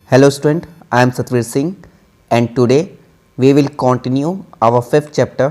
Hello student, I am Satvir Singh and today we will continue our fifth chapter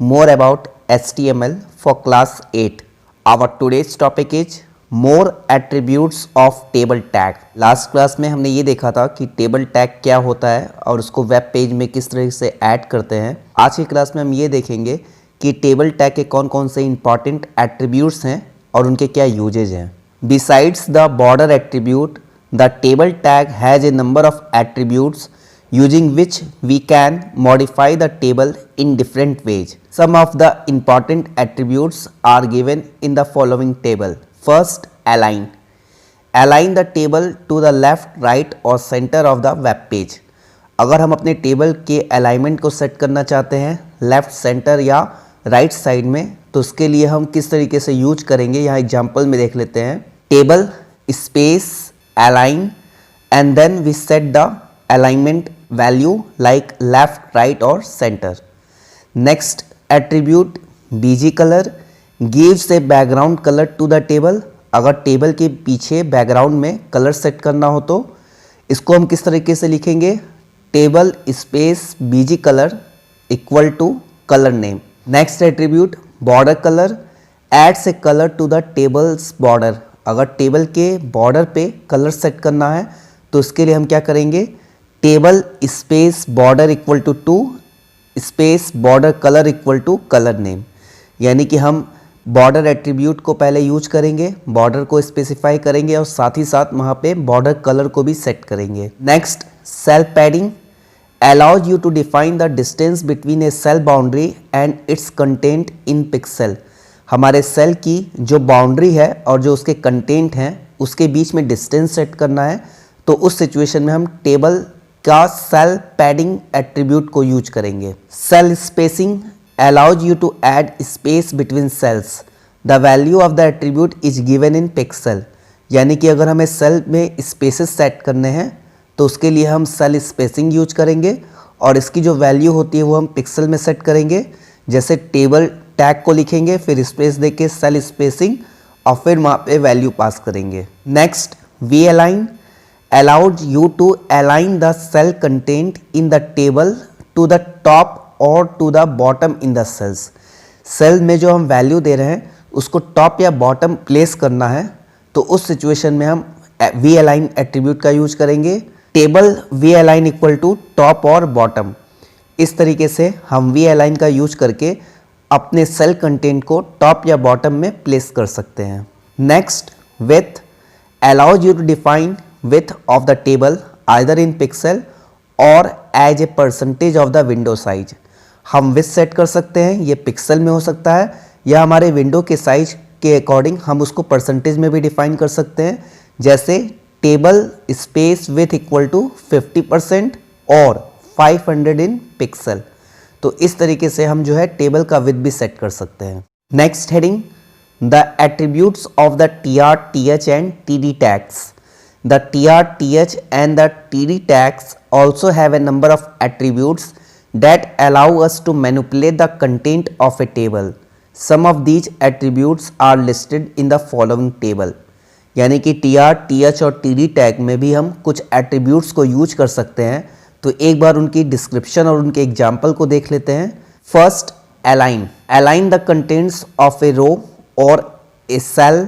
more about HTML for class 8. Our today's topic is more attributes of table tag. Last class में हमने ये देखा था कि table tag क्या होता है और उसको वेब पेज में किस तरह से ऐड करते हैं. आज की क्लास में हम ये देखेंगे कि टेबल टैग के कौन कौन से इंपॉर्टेंट एट्रीब्यूट्स हैं और उनके क्या यूजेज हैं. Besides the border attribute, the table tag has a number of attributes using which we can modify the table in different ways. Some of the important attributes are given in the following table. First, align. Align the table to the left, right or center of the web page. अगर हम अपने table के alignment को set करना चाहते हैं left, centre या right side में, तो उसके लिए हम किस तरीके से यूज करेंगे यहाँ एग्जांपल में देख लेते हैं. Table space align and then we set the alignment value like left, right or center. Next attribute bg color gives a background color to the table. अगर टेबल के पीछे बैकग्राउंड में कलर सेट करना हो तो इसको हम किस तरीके से लिखेंगे. Table space bg color equal to colour name. Next attribute border colour adds a colour to the table's border. अगर टेबल के बॉर्डर पे कलर सेट करना है तो उसके लिए हम क्या करेंगे. Table space border equal to space border colour equal to colour name. यानी कि हम बॉर्डर एट्रीब्यूट को पहले यूज करेंगे, बॉर्डर को स्पेसिफाई करेंगे और साथ ही साथ वहाँ पे बॉर्डर कलर को भी सेट करेंगे. Next cell padding allows you to define the distance between a cell boundary and its content in pixel. हमारे सेल की जो बाउंड्री है और जो उसके कंटेंट हैं उसके बीच में डिस्टेंस सेट करना है, तो उस सिचुएशन में हम टेबल का सेल पैडिंग एट्रीब्यूट को यूज करेंगे. Cell spacing allows you to add space between cells. The value of the attribute is given in pixel. यानी कि अगर हमें सेल में स्पेसेस सेट करने हैं तो उसके लिए हम सेल स्पेसिंग यूज करेंगे और इसकी जो वैल्यू होती है वो हम पिक्सल में सेट करेंगे. जैसे टेबल टैग को लिखेंगे, फिर स्पेस देके सेल स्पेसिंग और फिर वहाँ पे वैल्यू पास करेंगे. Next v align allowed you to align the cell content in the table to the top और to the bottom in the cells. Cell में जो हम वैल्यू दे रहे हैं उसको टॉप या बॉटम प्लेस करना है, तो उस सिचुएशन में हम वी अलाइन एट्रीब्यूट का यूज करेंगे. Table v align equal to top और बॉटम. इस तरीके से हम वी अलाइन का यूज करके अपने सेल कंटेंट को टॉप या बॉटम में प्लेस कर सकते हैं. Next width allows you to define width of the table either in pixel और as a percentage of the window size. हम विथ सेट कर सकते हैं, ये पिक्सल में हो सकता है या हमारे विंडो के साइज के अकॉर्डिंग हम उसको परसेंटेज में भी डिफाइन कर सकते हैं. जैसे table space width equal to 50% और 500 इन पिक्सल. तो इस तरीके से हम जो है टेबल का विथ भी सेट कर सकते हैं. Next heading the attributes of the tr, th and td tags. The tr, th and the td tags also have a number of attributes that allow us to manipulate the content of a table. Some of these attributes are listed in the following table. यानी कि tr, th और td tag में भी हम कुछ attributes को use कर सकते हैं. तो एक बार उनकी डिस्क्रिप्शन और उनके एग्जाम्पल को देख लेते हैं. First align. Align the contents of a row और a cell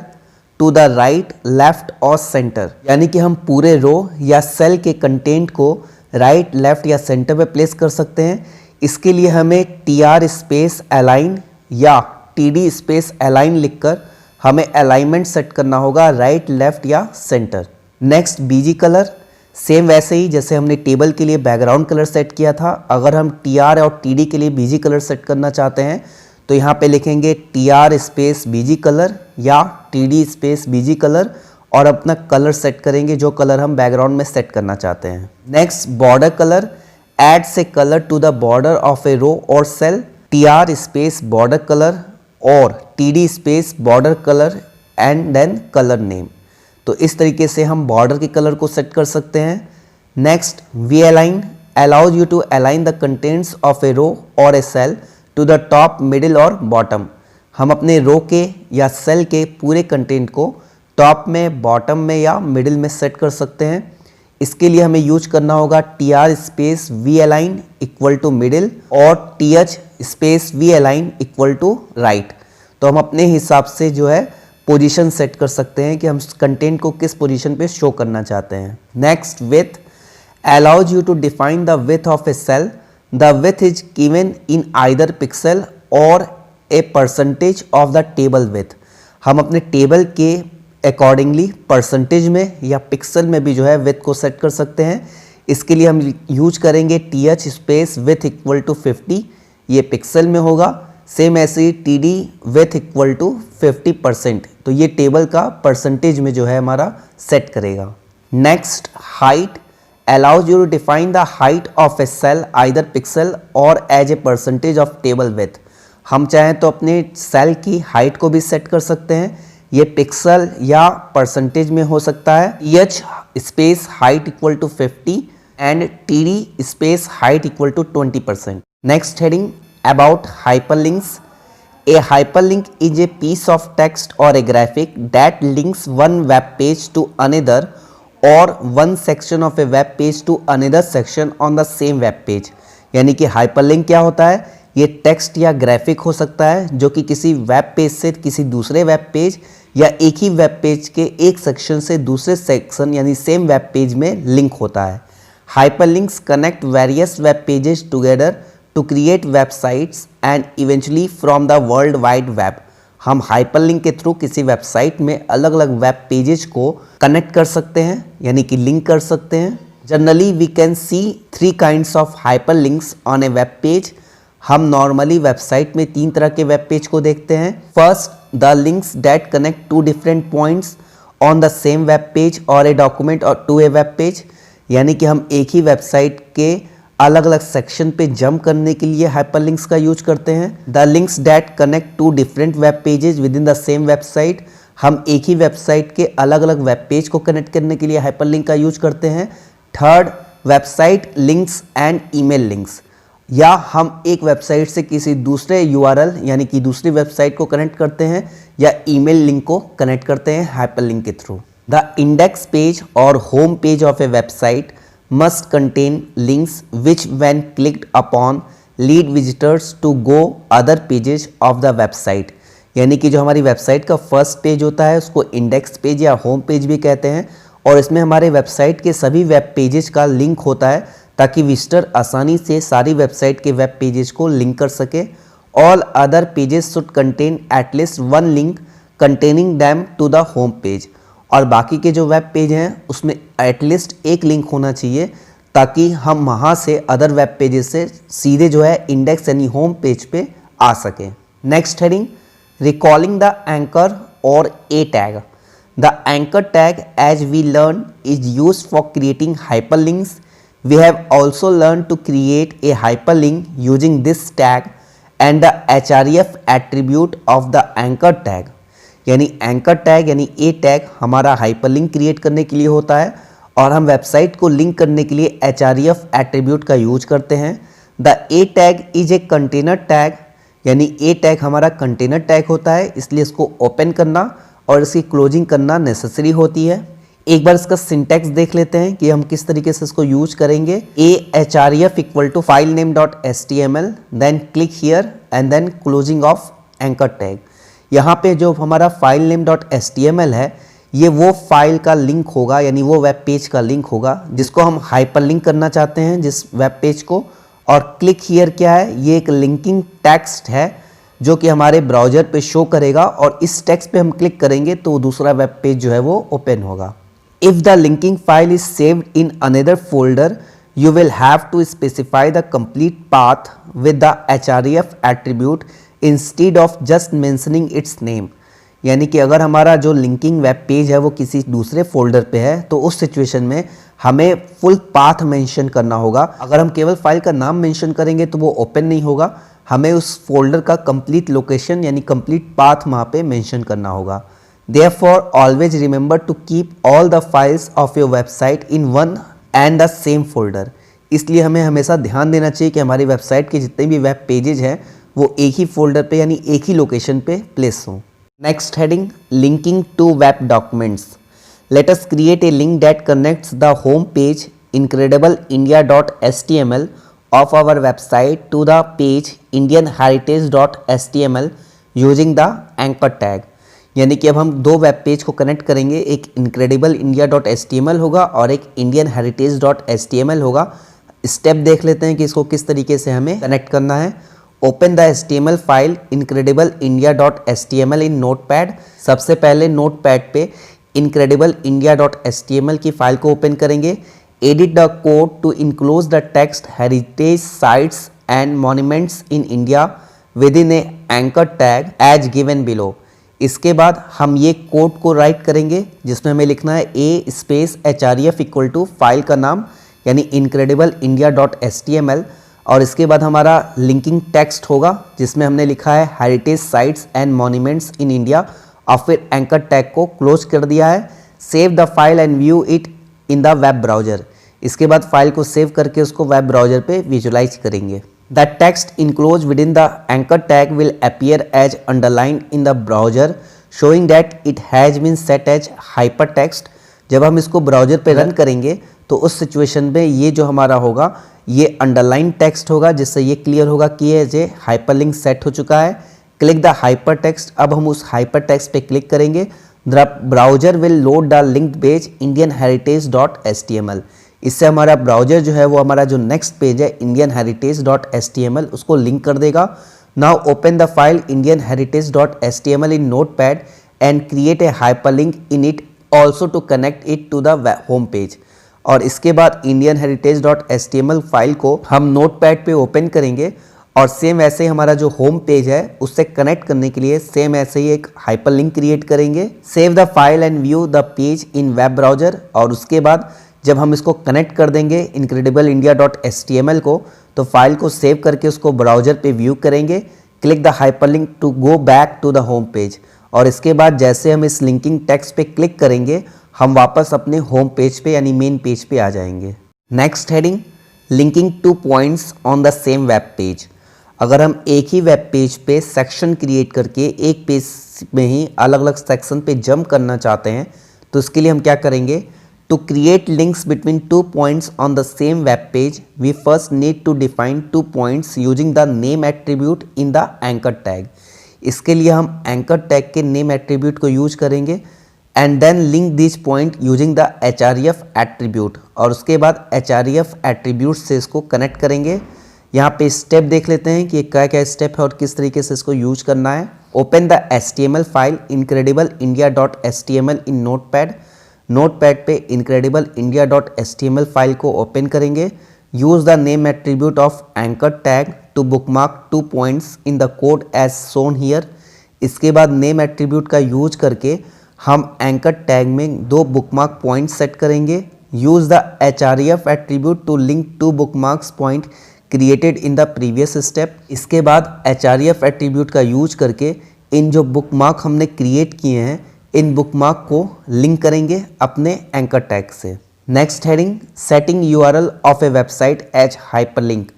to the right, left और सेंटर. यानी कि हम पूरे रो या सेल के कंटेंट को राइट, लेफ्ट या सेंटर पे प्लेस कर सकते हैं. इसके लिए हमें tr स्पेस अलाइन या td स्पेस अलाइन लिखकर हमें अलाइनमेंट सेट करना होगा राइट, लेफ्ट या centre. Next bg colour. Same वैसे ही जैसे हमने टेबल के लिए बैकग्राउंड कलर सेट किया था, अगर हम tr और td के लिए bg कलर सेट करना चाहते हैं तो यहाँ पे लिखेंगे tr स्पेस bg कलर या td स्पेस bg कलर और अपना कलर सेट करेंगे जो कलर हम बैकग्राउंड में सेट करना चाहते हैं. Next border colour adds a colour to the border of a row और cell. tr space border colour और td space border colour and then colour name. तो इस तरीके से हम बॉर्डर के कलर को सेट कर सकते हैं. Next v align allows you to align the contents of a row और a cell to the top, middle और बॉटम. हम अपने रो के या सेल के पूरे कंटेंट को टॉप में, बॉटम में या मिडिल में सेट कर सकते हैं. इसके लिए हमें यूज करना होगा tr space v align equal to middle और th space v align equal to right. तो हम अपने हिसाब से जो है पोजीशन सेट कर सकते हैं कि हम कंटेंट को किस पोजीशन पे शो करना चाहते हैं। Next, with allows you to define the width of a cell. The width is given in either pixel or a percentage of the table width. हम अपने टेबल के अकॉर्डिंगली परसेंटेज में या पिक्सल में भी जो है विथ को सेट कर सकते हैं। इसके लिए हम यूज करेंगे th space width equal to 50, ये पिक्सल में होगा। सेम ऐसे ही td विथ इक्वल टू 50%, तो ये टेबल का परसेंटेज में जो है हमारा सेट करेगा। Next, height allows you to define the height of a cell either pixel or as a percentage of table width. हम चाहें तो अपने सेल की हाइट को भी सेट कर सकते हैं, ये पिक्सल या परसेंटेज में हो सकता है। th space height equal to 50 and td space height equal to 20%। Next heading, about hyperlinks. A hyperlink is a piece of text or a graphic that links one web page to another और one section of a web page to another section on the same web page. यानी कि hyperlink क्या होता है, ये text या graphic हो सकता है जो कि किसी वेब पेज से किसी दूसरे वेब पेज या एक ही वेब पेज के एक सेक्शन से दूसरे सेक्शन यानी सेम वेब पेज में लिंक होता है। Hyperlinks connect various web pages together to create websites and eventually from the world wide web. हम हाइपरलिंक के थ्रू किसी वेबसाइट में अलग अलग वेब पेजेस को कनेक्ट कर सकते हैं यानी कि लिंक कर सकते हैं। Generally we can see 3 kinds of hyperlinks on a web page. हम नॉर्मली वेबसाइट में 3 तरह के वेब पेज को देखते हैं। First, the links that connect 2 different points on the same web page और ए डॉक्यूमेंट और टू ए वेब पेज। यानी कि हम एक ही वेबसाइट के अलग अलग सेक्शन पे जंप करने के लिए हाइपरलिंक्स का यूज करते हैं। The links that connect 2 different web pages with in the same website. हम एक ही वेबसाइट के अलग अलग वेब पेज को कनेक्ट करने के लिए हाइपरलिंक का यूज करते हैं। Third, website links and email links, या हम एक वेबसाइट से किसी दूसरे URL यानी कि दूसरी वेबसाइट को कनेक्ट करते हैं या ईमेल लिंक को कनेक्ट करते हैं हाइपरलिंक के थ्रू। द इंडेक्स पेज और home page of a website must contain links which when clicked upon lead visitors to go other pages of the website। यानी कि जो हमारी वेबसाइट का फर्स्ट पेज होता है उसको इंडेक्स पेज या होम पेज भी कहते हैं और इसमें हमारे वेबसाइट के सभी वेब पेजेस का लिंक होता है ताकि विजिटर आसानी से सारी वेबसाइट के वेब पेजेस को लिंक कर सके। All other pages should contain at least 1 link containing them to the home page. और बाकी के जो वेब पेज हैं उसमें एटलीस्ट एक लिंक होना चाहिए ताकि हम वहाँ से अदर वेब पेजेस से सीधे जो है इंडेक्स यानी होम पेज पे आ सकें। Next heading, recalling the anchor और a tag. The anchor tag as we learn is used for creating hyperlinks. We have also learn to create a hyperlink using this tag and the href attribute of the anchor tag. यानी anchor tag यानी a tag हमारा hyperlink create करने के लिए होता है और हम वेबसाइट को लिंक करने के लिए href एट्रीब्यूट का यूज करते हैं। The A tag is a container tag, यानी ए टैग हमारा कंटेनर टैग होता है इसलिए इसको ओपन करना और इसकी क्लोजिंग करना नेसेसरी होती है। एक बार इसका सिंटैक्स देख लेते हैं कि हम किस तरीके से इसको यूज करेंगे। href equal to filename.html, then click here and then closing of anchor tag. यहाँ पे जो हमारा फाइल नेम .html है ये वो फाइल का लिंक होगा यानी वो वेब पेज का लिंक होगा जिसको हम हाइपरलिंक करना चाहते हैं जिस वेब पेज को। और क्लिक हियर क्या है, ये एक लिंकिंग टेक्स्ट है जो कि हमारे ब्राउज़र पे शो करेगा और इस टेक्स्ट पे हम क्लिक करेंगे तो दूसरा वेब पेज जो है वो ओपन होगा। If the linking file is saved in another folder you will have to specify the complete path with the href attribute instead of just mentioning its name। यानी कि अगर हमारा जो लिंकिंग वेब पेज है वो किसी दूसरे फोल्डर पे है तो उस सिचुएशन में हमें फुल पाथ मेंशन करना होगा। अगर हम केवल फाइल का नाम मेंशन करेंगे तो वो ओपन नहीं होगा, हमें उस फोल्डर का कंप्लीट लोकेशन यानी कंप्लीट पाथ वहाँ पे मेंशन करना होगा। Therefore always remember to keep all the files of your website in one and the same folder। इसलिए हमें हमेशा ध्यान देना चाहिए कि हमारी वेबसाइट के जितने भी वेब पेजेज हैं वो एक ही फोल्डर पे यानी एक ही लोकेशन पे प्लेस हों। Next heading, linking to web documents. Let us create a link that connects the home page incredibleindia.html of our website to the page indianheritage.html using the anchor tag। यानी कि अब हम दो वेब पेज को connect करेंगे, एक incredibleindia.html होगा और एक indianheritage.html होगा। स्टेप देख लेते हैं कि इसको किस तरीके से हमें कनेक्ट करना है। Open the HTML file incredibleindia.html in notepad. सबसे पहले नोटपैड पे incredibleindia.html की फाइल को ओपन करेंगे। Edit the code to enclose the text heritage sites and monuments in India within a anchor tag as given below. इसके बाद हम ये कोड को राइट करेंगे जिसमें हमें लिखना है a space href equal to file का नाम यानी incredibleindia.html और इसके बाद हमारा लिंकिंग टेक्स्ट होगा जिसमें हमने लिखा है heritage sites and monuments in India और फिर एंकर टैग को क्लोज कर दिया है। Save the file and view it in the web browser. इसके बाद फाइल को सेव करके उसको वेब ब्राउजर पे विजुलाइज करेंगे। The text enclose within the anchor tag will appear as underline in the browser showing that it has been set as hyper text. जब हम इसको ब्राउजर पे रन करेंगे तो उस सिचुएशन में ये जो हमारा होगा ये अंडरलाइन टेक्स्ट होगा जिससे ये क्लियर होगा कि ये हाइपरलिंक सेट हो चुका है। Click the hyper text. अब हम उस हाइपर टेक्स्ट पे क्लिक करेंगे। The browser will load the linked page indianheritage.html। इससे हमारा ब्राउजर जो है वो हमारा जो नेक्स्ट पेज है indianheritage.html उसको लिंक कर देगा। Now open the file indianheritage.html in Notepad and create a hyperlink in it also to connect it to the home page. और इसके बाद indianheritage.html फाइल को हम नोटपैड पे ओपन करेंगे और सेम ऐसे ही हमारा जो होम पेज है उससे कनेक्ट करने के लिए सेम ऐसे ही एक हाइपरलिंक क्रिएट करेंगे। Save the file and view the page in web browser और उसके बाद जब हम इसको कनेक्ट कर देंगे incredibleindia.html को तो फाइल को सेव करके उसको ब्राउजर पे व्यू करेंगे। Click the hyperlink to go back to the home page और इसके बाद जैसे हम इस लिंकिंग टेक्स्ट पे क्लिक करेंगे हम वापस अपने होम पेज पे यानी मेन पेज पे आ जाएंगे। Next heading linking to points on the same web page. अगर हम एक ही वेब पेज पे सेक्शन क्रिएट करके एक पेज में ही अलग अलग सेक्शन पे जंप करना चाहते हैं तो इसके लिए हम क्या करेंगे। To create links between two points on the same web page we first need to define two points using the name attribute in the anchor tag. इसके लिए हम एंकर टैग के नेम एट्रीब्यूट को यूज करेंगे and then link this point using the href attribute और उसके बाद href attribute से इसको कनेक्ट करेंगे। यहाँ पे स्टेप देख लेते हैं कि क्या क्या स्टेप है और किस तरीके से इसको यूज करना है। Open the HTML file incredibleindia.html in notepad. Notepad पे incredibleindia.html फाइल को ओपन करेंगे। Use the name attribute of anchor tag to bookmark to points in the code as shown here. इसके बाद नेम एट्रीब्यूट का use करके हम anchor tag में दो बुकमार्क पॉइंट सेट करेंगे। Use the href attribute to link to bookmarks point created in the previous step. इसके बाद href एट्रीब्यूट का यूज करके इन जो बुकमार्क हमने क्रिएट किए हैं इन बुकमार्क को लिंक करेंगे अपने एंकर टैग से। Next heading setting URL of a website as hyperlink.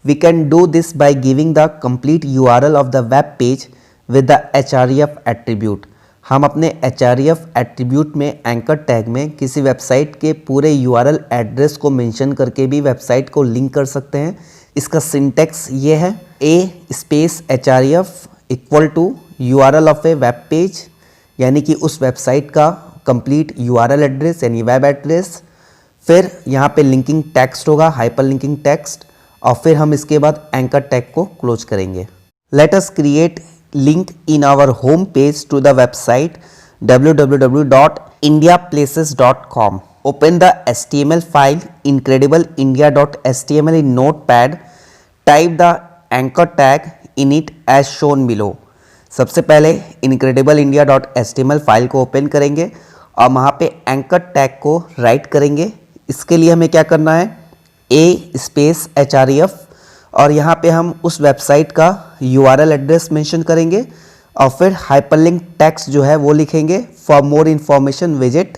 We can do this by giving the complete URL of the web page with the href attribute. हम अपने href attribute में anchor tag में किसी website के पूरे URL address को mention करके भी वेबसाइट को लिंक कर सकते हैं। इसका सिंटेक्स ये है a space href equal to URL of a web page यानी कि उस वेबसाइट का कंप्लीट URL एड्रेस यानी वेब एड्रेस। फिर यहाँ पे लिंकिंग टेक्स्ट होगा हाइपर लिंकिंग टेक्स्ट और फिर हम इसके बाद एंकर टैग को क्लोज करेंगे। Let us create link in our home page to the website www.indiaplaces.com. Open the HTML file incredibleindia.html in notepad. Type the anchor tag in it as shown below. सबसे पहले incredibleindia.html file को open करेंगे और वहाँ पे anchor tag को right करेंगे। इसके लिए हमें क्या करना है a स्पेस href और यहाँ पे हम उस वेबसाइट का URL एड्रेस मेंशन करेंगे और फिर हाइपरलिंक टेक्स्ट जो है वो लिखेंगे। For more information visit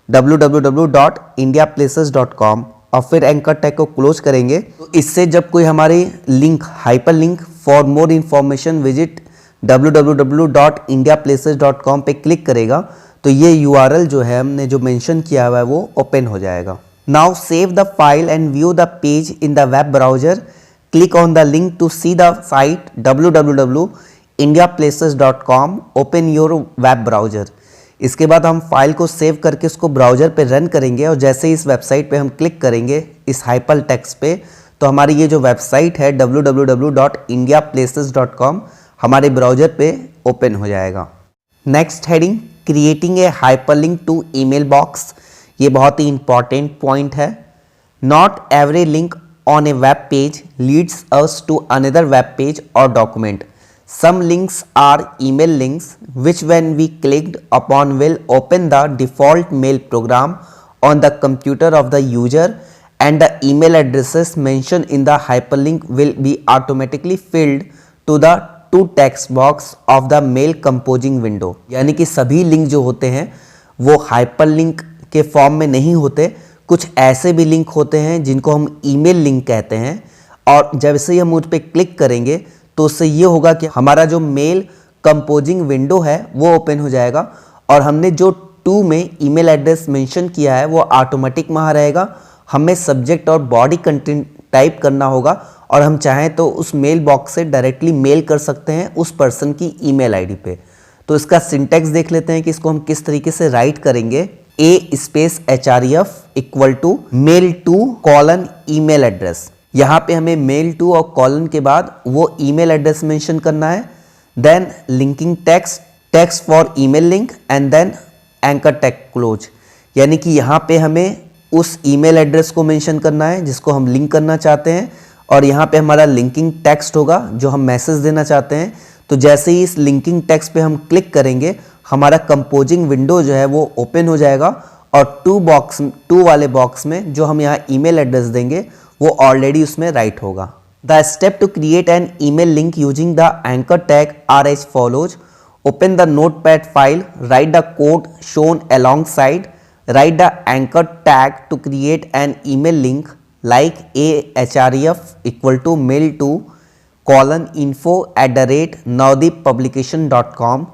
www.indiaplaces.com और फिर एंकर टैग को क्लोज करेंगे। तो इससे जब कोई हमारी link hyperlink for more information visit www.indiaplaces.com पे क्लिक करेगा तो ये URL जो है हमने जो मेंशन किया हुआ है वो ओपन हो जाएगा। Now save the file and view the page in the web browser. Click on the link to see the site www.indiaplaces.com। Open your web browser. इसके बाद हम फाइल को सेव करके उसको ब्राउजर पे रन करेंगे और जैसे ही इस वेबसाइट पे हम क्लिक करेंगे इस हाइपर टेक्स्ट पे, तो हमारी ये जो वेबसाइट है www.indiaplaces.com हमारे ब्राउजर पे ओपन हो जाएगा। Next heading, creating a hyperlink to email box. ये बहुत ही इंपॉर्टेंट पॉइंट है। Not every link on a web page leads us to another web page और document. Some links are email links which when we clicked upon will open the default mail program on the computer of the user and the email addresses mentioned in the hyperlink will be automatically filled to the to text box of the mail composing window। यानी कि सभी link जो होते हैं वो hyperlink के form में नहीं होते, कुछ ऐसे भी लिंक होते हैं जिनको हम ईमेल लिंक कहते हैं और जब से हम उस पर क्लिक करेंगे तो उससे ये होगा कि हमारा जो मेल कंपोजिंग विंडो है वो ओपन हो जाएगा और हमने जो टू में ईमेल एड्रेस मेंशन किया है वो ऑटोमेटिक वहाँ रहेगा। हमें सब्जेक्ट और बॉडी कंटेंट टाइप करना होगा और हम चाहें तो उस मेल बॉक्स से डायरेक्टली मेल कर सकते हैं उस पर्सन की ईमेल आईडी पे। तो इसका सिंटेक्स देख लेते हैं कि इसको हम किस तरीके से राइट करेंगे। a/href equal to mail to colon email address. यहाँ पे हमें मेल टू और कॉलन के बाद वो ईमेल एड्रेस मेंशन करना है। Then linking text for email link and then anchor tag close. यानी कि यहाँ पे हमें उस ईमेल एड्रेस को मेंशन करना है जिसको हम लिंक करना चाहते हैं और यहाँ पे हमारा लिंकिंग टेक्स्ट होगा जो हम मैसेज देना चाहते हैं। तो जैसे ही इस लिंकिंग टेक्स्ट पे हम क्लिक करेंगे हमारा कंपोजिंग विंडो जो है वो ओपन हो जाएगा और टू वाले बॉक्स में जो हम यहाँ ईमेल एड्रेस देंगे वो ऑलरेडी उसमें राइट होगा। The step to create an email link using the anchor tag are as follows. Open the notepad file, write the code shown alongside, write the anchor tag to create an email link like ahref equal to mail to info@naudippublication.com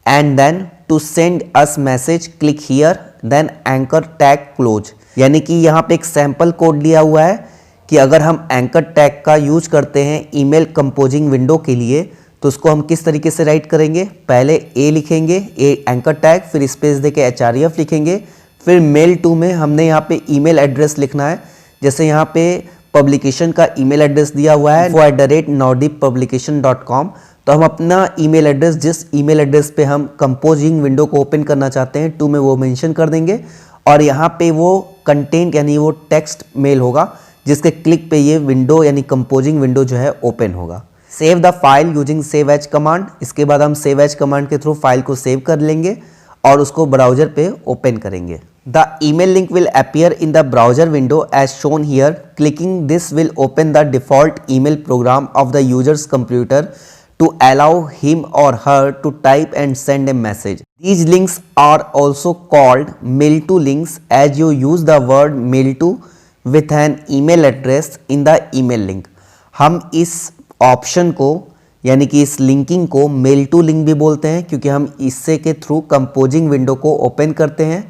and then to send us message click here then anchor tag close। यानी कि यहाँ पे एक sample code लिया हुआ है कि अगर हम एंकर टैग का यूज करते हैं ईमेल कंपोजिंग विंडो के लिए तो उसको हम किस तरीके से राइट करेंगे। पहले ए लिखेंगे, ए एंकर टैग, फिर स्पेस देके href लिखेंगे, फिर मेल टू में हमने यहाँ पे ईमेल एड्रेस लिखना है। जैसे यहाँ पे पब्लिकेशन का ईमेल एड्रेस दिया हुआ है info@naudippublication.com, तो हम अपना ईमेल एड्रेस जिस ईमेल एड्रेस पे हम कंपोजिंग विंडो को ओपन करना चाहते हैं टू में वो मेंशन कर देंगे और यहाँ पे वो कंटेंट यानी वो टेक्स्ट मेल होगा जिसके क्लिक पे ये विंडो यानी कंपोजिंग विंडो जो है ओपन होगा। Save the file using save as command. इसके बाद हम सेव एज कमांड के थ्रू फाइल को सेव कर लेंगे और उसको ब्राउजर पे ओपन करेंगे। The email link will appear in the browser window as shown here. Clicking this will open the default email program of the user's computer to allow him or her to type and send a message. These links are also called mail to links as you use the word mail to with an email address in the email link. हम इस option को यानी कि इस linking को mail to link भी बोलते हैं क्योंकि हम इससे के थ्रू कंपोजिंग विंडो को ओपन करते हैं।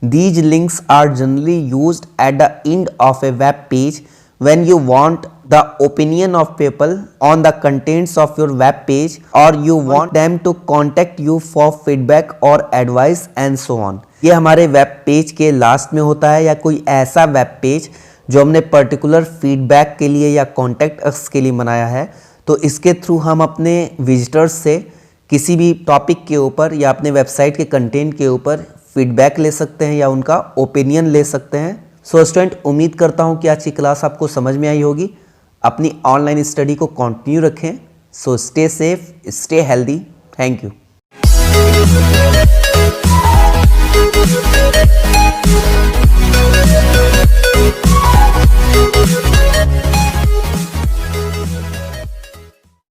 These links are generally used at the end of a web page when you want the opinion of people on the contents of your web page or you want them to contact you for feedback or advice and so on। ये हमारे web page के last में होता है या कोई ऐसा web page जो हमने पर्टिकुलर फीडबैक के लिए या कॉन्टैक्ट अस के लिए बनाया है, तो इसके थ्रू हम अपने विजिटर्स से किसी भी टॉपिक के ऊपर या अपने वेबसाइट के कंटेंट के ऊपर फीडबैक ले सकते हैं या उनका ओपिनियन ले सकते हैं। सो स्टूडेंट, उम्मीद करता हूं कि आज की क्लास आपको समझ में आई होगी। अपनी ऑनलाइन स्टडी को कंटिन्यू रखें। So stay safe, stay healthy. Thank you.